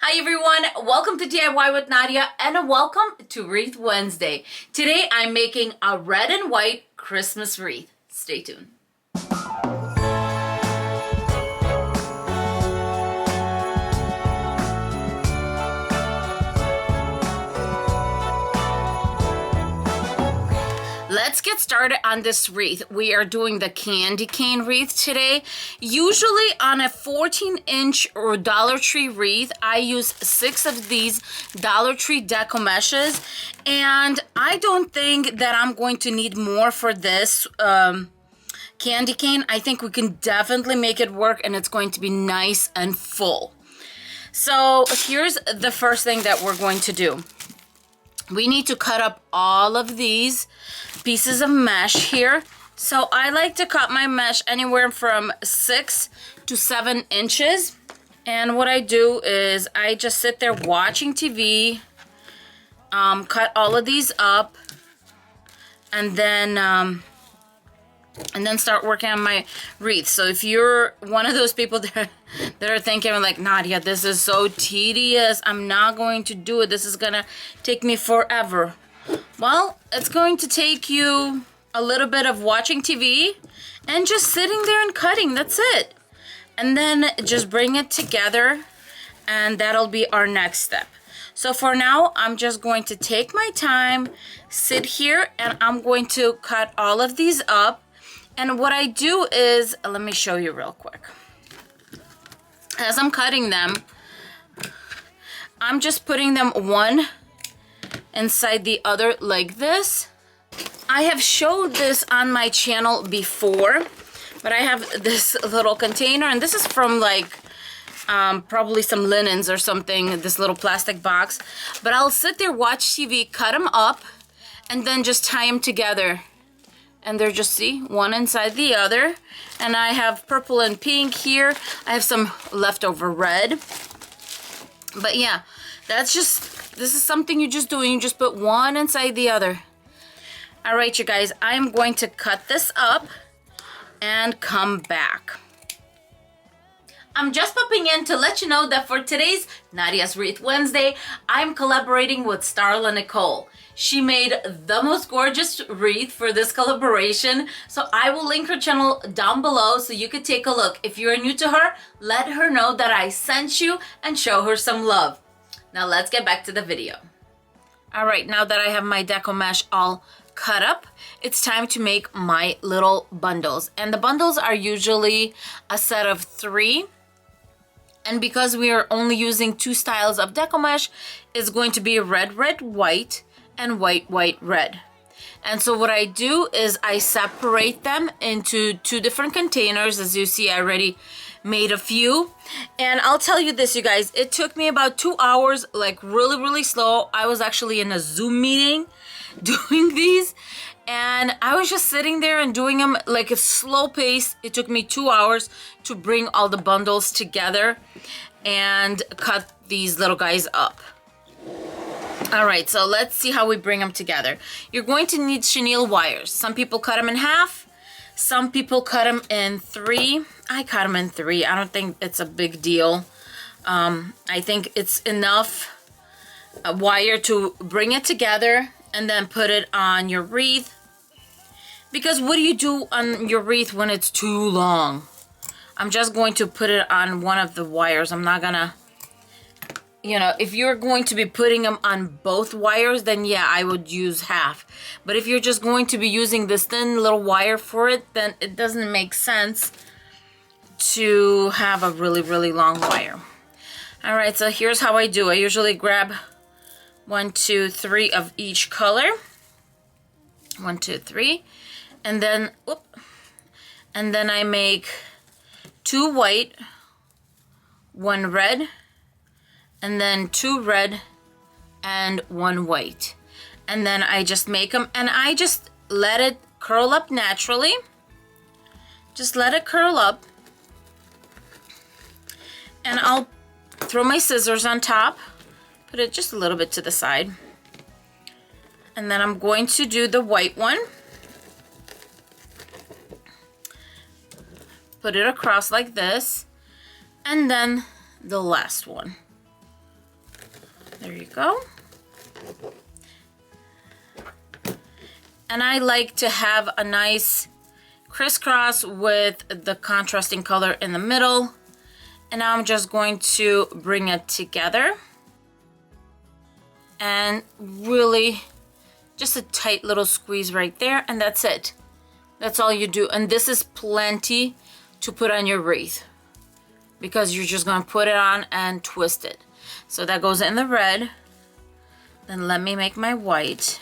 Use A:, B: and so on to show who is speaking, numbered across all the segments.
A: Hi everyone, welcome to DIY with Nadia and welcome to Wreath Wednesday. Today I'm making a red and white Christmas wreath. Stay tuned. Let's get started on this wreath. We are doing the candy cane wreath today. Usually on a 14-inch or Dollar Tree wreath, I use 6 of these Dollar Tree Deco meshes. And I don't think that I'm going to need more for this candy cane. I think we can definitely make it work and it's going to be nice and full. So here's the first thing that we're going to do. We need to cut up all of these pieces of mesh here. So I like to cut my mesh anywhere from 6 to 7 inches. And what I do is I just sit there watching TV, cut all of these up, and then start working on my wreath. So if you're one of those people that are thinking like, Nadia, this is so tedious, I'm not going to do it, this is gonna take me forever. Well, it's going to take you a little bit of watching TV and just sitting there and cutting, that's it. And then just bring it together and that'll be our next step. So for now, I'm just going to take my time, sit here, and I'm going to cut all of these up. And what I do is, let me show you real quick. As I'm cutting them, I'm just putting them one inside the other like this. I have showed this on my channel before, but I have this little container, and this is from like probably some linens or something, this little plastic box. But I'll sit there, watch TV, cut them up, and then just tie them together. And they're just, see, one inside the other. And I have purple and pink here. I have some leftover red. But yeah, that's just, this is something you just do. And you just put one inside the other. All right, you guys, I'm going to cut this up and come back. I'm just popping in to let you know that for today's Nadia's Wreath Wednesday, I'm collaborating with Starla Nicole. She made the most gorgeous wreath for this collaboration, so I will link her channel down below so you could take a look. If you're new to her, let her know that I sent you and show her some love. Now let's get back to the video. All right, now that I have my deco mesh all cut up, it's time to make my little bundles. And the bundles are usually a set of 3. And because we are only using 2 styles of deco mesh, it's going to be red, red, white, and white, white, red. And so what I do is I separate them into 2 different containers. As you see, I already made a few. And I'll tell you this, you guys, it took me about 2 hours, like really, really slow. I was actually in a Zoom meeting doing these. And I was just sitting there and doing them like a slow pace. It took me 2 hours to bring all the bundles together and cut these little guys up. All right, so let's see how we bring them together. You're going to need chenille wires. Some people cut them in half. Some people cut them in 3. I cut them in 3. I don't think it's a big deal. I think it's enough wire to bring it together and then put it on your wreath. Because what do you do on your wreath when it's too long? I'm just going to put it on one of the wires. I'm not gonna, you know, if you're going to be putting them on both wires, then yeah, I would use half. But if you're just going to be using this thin little wire for it, then it doesn't make sense to have a really, really long wire. All right, so here's how I do. I usually grab 1, 2, 3 of each color. 1, 2, 3. And then, and then I make 2 white, 1 red, and then 2 red and 1 white. And then I just make them, and I just let it curl up naturally. Just let it curl up. And I'll throw my scissors on top, put it just a little bit to the side. And then I'm going to do the white one. Put it across like this, and then the last one. There you go. And I like to have a nice crisscross with the contrasting color in the middle. And now I'm just going to bring it together. And really just a tight little squeeze right there, and that's it. That's all you do. And this is plenty to put on your wreath, because you're just going to put it on and twist it. So that goes in the red. Then let me make my white.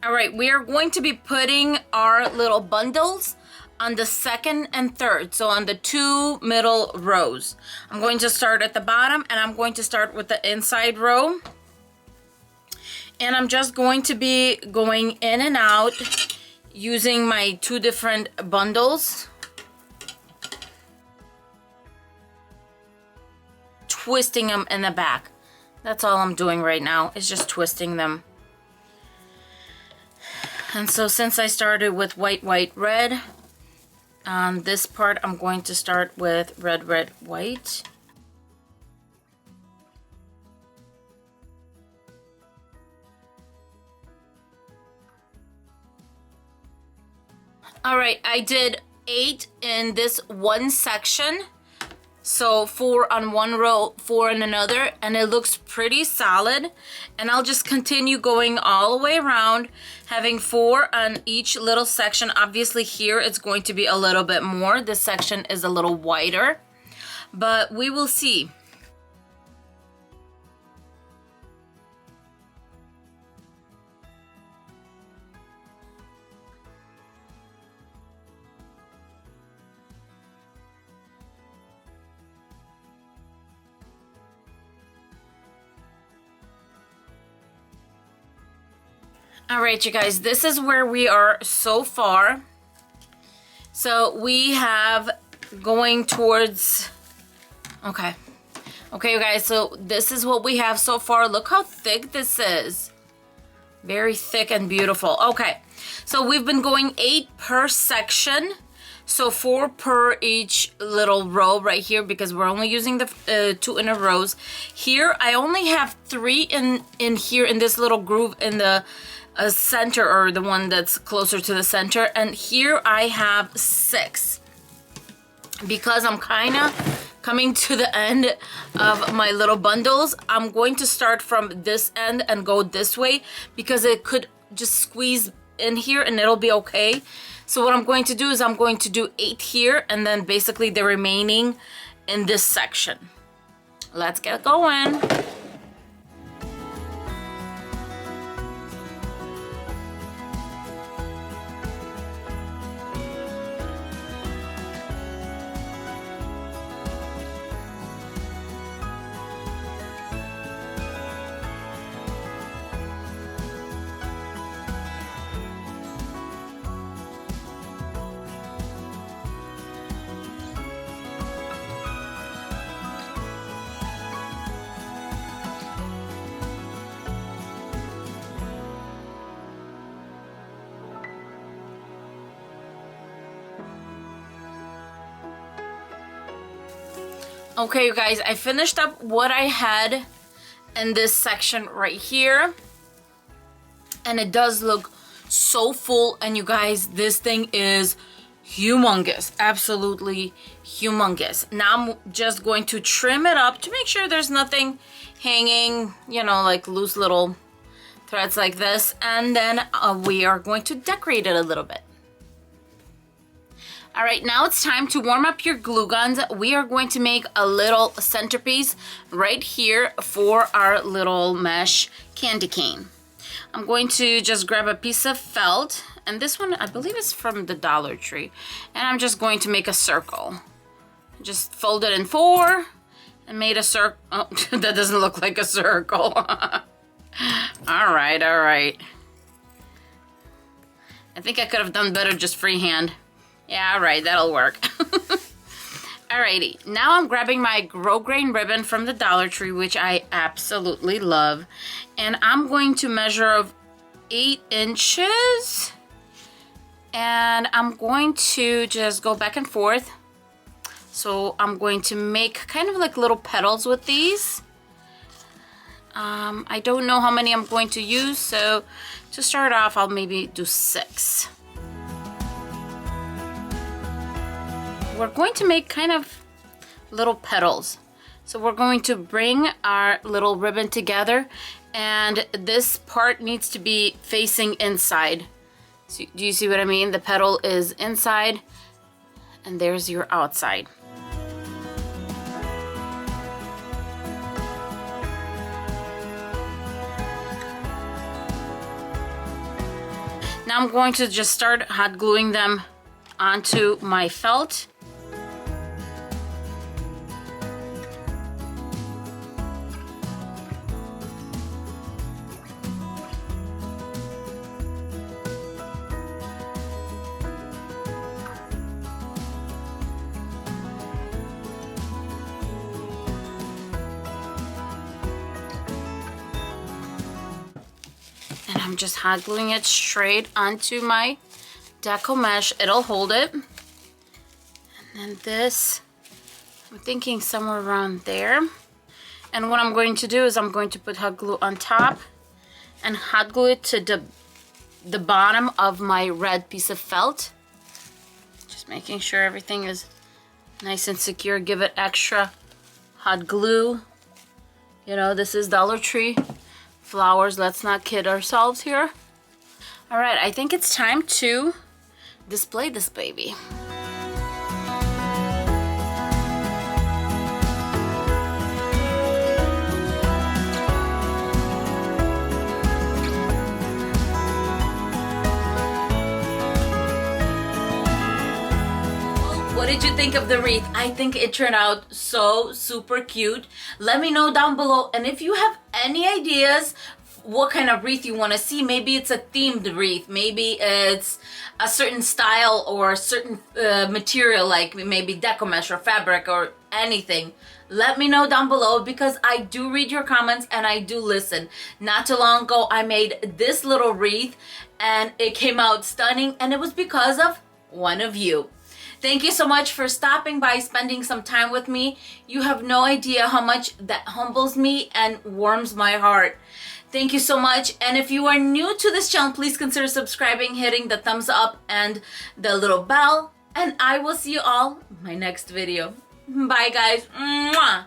A: All right, we are going to be putting our little bundles on the second and third, so on the two middle rows. I'm going to start at the bottom, and I'm going to start with the inside row. And I'm just going to be going in and out using my two different bundles. Twisting them in the back. That's all I'm doing right now, is just twisting them. And so since I started with white, white, red, on this part I'm going to start with red, red, white. All right, I did 8 in this one section. So 4 on one row, 4 in another, and it looks pretty solid. And I'll just continue going all the way around, having 4 on each little section. Obviously here it's going to be a little bit more. This section is a little wider, but we will see. All right, you guys, this is where we are so far. So we have going towards, okay, you guys, so this is what we have so far. Look how thick this is. Very thick and beautiful. Okay, so we've been going 8 per section. So 4 per each little row right here, because we're only using the 2 inner rows. Here, I only have 3 in here in this little groove in the center, or the one that's closer to the center. And here I have 6, because I'm kind of coming to the end of my little bundles. I'm going to start from this end and go this way, because it could just squeeze in here and it'll be okay. So what I'm going to do is I'm going to do 8 here, and then basically the remaining in this section. Let's get going. Okay, you guys, I finished up what I had in this section right here. And it does look so full. And you guys, this thing is humongous. Absolutely humongous. Now I'm just going to trim it up to make sure there's nothing hanging, you know, like loose little threads like this. And then we are going to decorate it a little bit. All right, now it's time to warm up your glue guns. We are going to make a little centerpiece right here for our little mesh candy cane. I'm going to just grab a piece of felt, and this one I believe is from the Dollar Tree, and I'm just going to make a circle. Just fold it in 4 and made a circle. Oh, that doesn't look like a circle. All right. I think I could have done better just freehand. Yeah, all right, that'll work. Alrighty, now I'm grabbing my Grosgrain ribbon from the Dollar Tree, which I absolutely love. And I'm going to measure of 8 inches. And I'm going to just go back and forth. So I'm going to make kind of like little petals with these. I don't know how many I'm going to use, so to start off, I'll maybe do 6. We're going to make kind of little petals. So we're going to bring our little ribbon together, and this part needs to be facing inside. So, do you see what I mean? The petal is inside, and there's your outside. Now I'm going to just start hot gluing them onto my felt. And I'm just hot gluing it straight onto my Deco mesh. It'll hold it. And then this, I'm thinking somewhere around there. And what I'm going to do is I'm going to put hot glue on top and hot glue it to the bottom of my red piece of felt. Just making sure everything is nice and secure. Give it extra hot glue. You know, this is Dollar Tree flowers. Let's not kid ourselves here. All right, I think it's time to display this baby. What did you think of the wreath? I think it turned out so super cute. Let me know down below, and if you have any ideas what kind of wreath you want to see, maybe it's a themed wreath, maybe it's a certain style or a certain material, like maybe deco mesh or fabric or anything, let me know down below, because I do read your comments and I do listen. Not too long ago I made this little wreath and it came out stunning, and it was because of one of you. Thank you so much for stopping by, spending some time with me. You have no idea how much that humbles me and warms my heart. Thank you so much. And if you are new to this channel, please consider subscribing, hitting the thumbs up and the little bell. And I will see you all in my next video. Bye guys. Mwah.